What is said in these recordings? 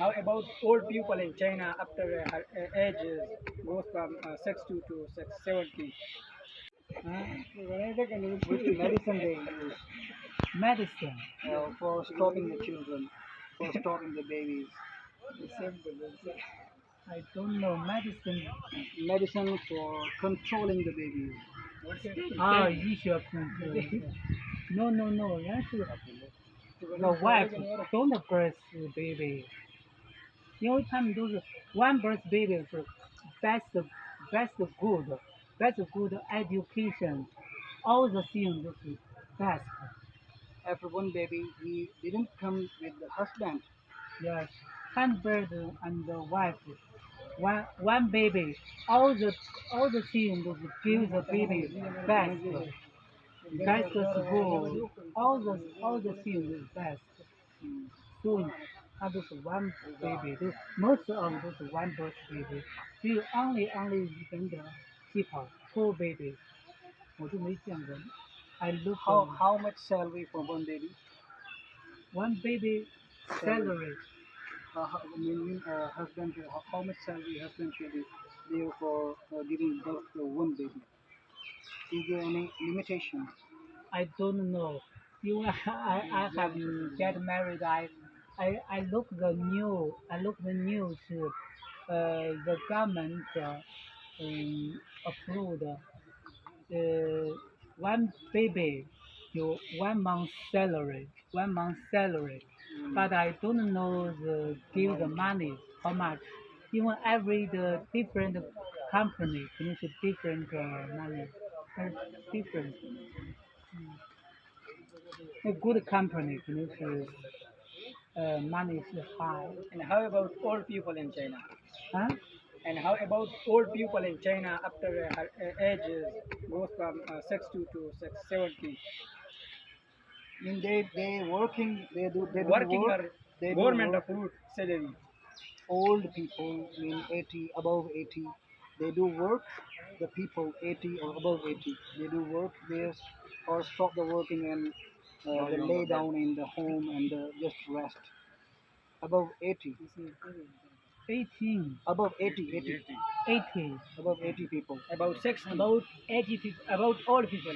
how about old people in China after her age goes from 60 to 70? Which medicine they use Medicine. for stopping the children, for stopping the babies. I don't know medicine. Medicine for controlling the babies. 医学控制。No， 原来是 the wife don't birth baby， 因为他们都是 one birth baby 是 best good education， all the things 都是 best。 After one baby, he didn't come with the husband. Yes, husband and the wife. One baby, all the things give the baby best school, all the things is best. So 他都是 one baby， 都 most of 都是 one birth baby， 只有 only 一点点 people two baby， 我都没见过。I look How much salary for one baby? one baby salary. Husband, how much salary husband should be there for giving birth to one baby? Is there any limitation? I don't know. You I haven't get married. I look the news. The government approved one baby you 1 month salary. But I don't know the give the money how much. Even every the different company 肯定是 different money. Different. A good company 肯定是money 是 high. And how about old people in China? Huh? And how about old people in China after her age goes from 60 to 70? I mean, they working, they do Working work, or they do government work. approved salary? Old people, I mean 80, above 80, they do work. The people 80 or above 80, they do work there or stop the working and they lay down in the home and just rest. Above 80, 18, above 80, 80, above 80 people. About 60. about 80 people, About old people.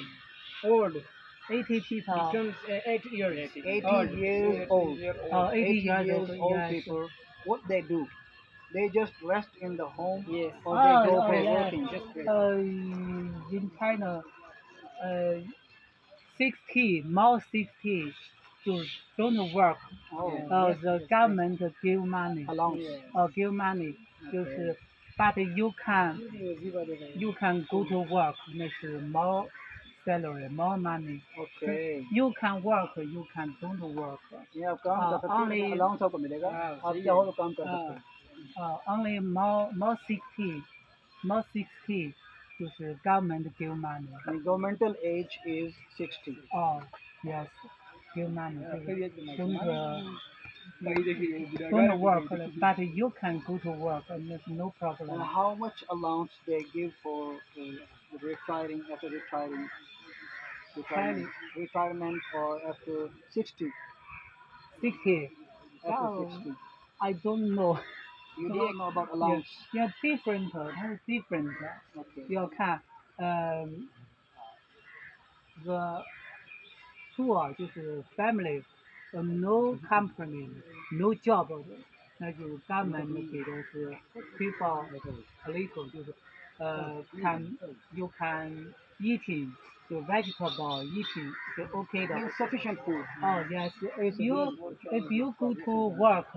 Old. 80 people. Becomes 8 years. 80 old. years old. 80 years years old, old yes. people, what they do? They just rest in the home Yes. or they go for yeah. working. Just In China, 60, more 60 就 don't work. Oh, The government give money. allowance. Give money 就是 but you can go to work 那是 more salary, more money. Okay. You can work, you can don't work. ये आप काम कर सकते हैं, only- allowance आपको मिलेगा, आप चाहो तो काम कर सकते हैं. Only more 60 就是 government give money. The governmental age is 60. Yes, give money. Don't Don't work, but you can go to work and there's no And problem. how much allowance they give for retiring after retiring? Retirement or after 60? 60. After 60. I don't know. You don't know about allowance. Yeah, different. 它是 different. Okay. 要看the poor 就是 family, no company, no job 的，那就 government 给的是 people a little 就是you can eating 就 vegetable eating 就 OK 的。Insufficient food. Yes, if you go to work,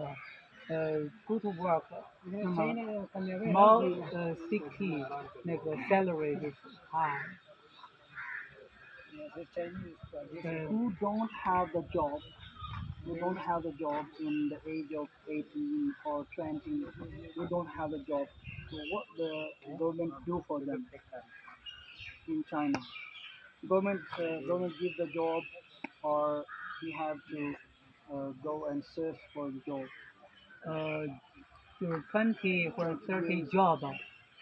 那么 more 60那个 salary is high. Who don't have the job, who don't have the job in the age of 18 or 20, who don't have a job, so what the government do for them in China? Government give the job, or we have to go and search for the job. 就是20或者30 job.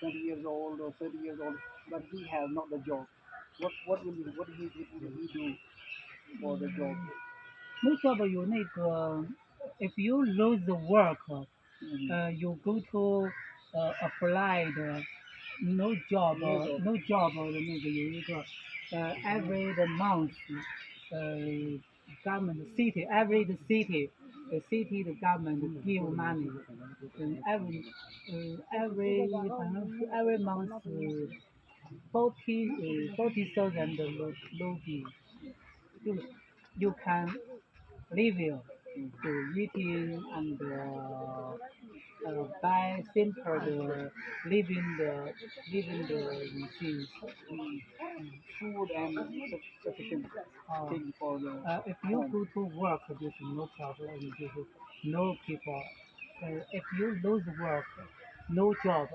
20 years old or 30 years old, but he has not the job. What he do for the job? No job 有那个 if you lose the work, you go to apply the no job no job 的那个有一个every the month government city every the city the government give money every month 40,000 rupee you can live here to eating and buy simple living the things. Food and sufficient thing for the If you go to work, there's no problem. There's no people. If you lose work, no job,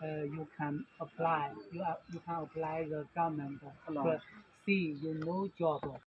you can apply. You can apply the government. But see, you no job.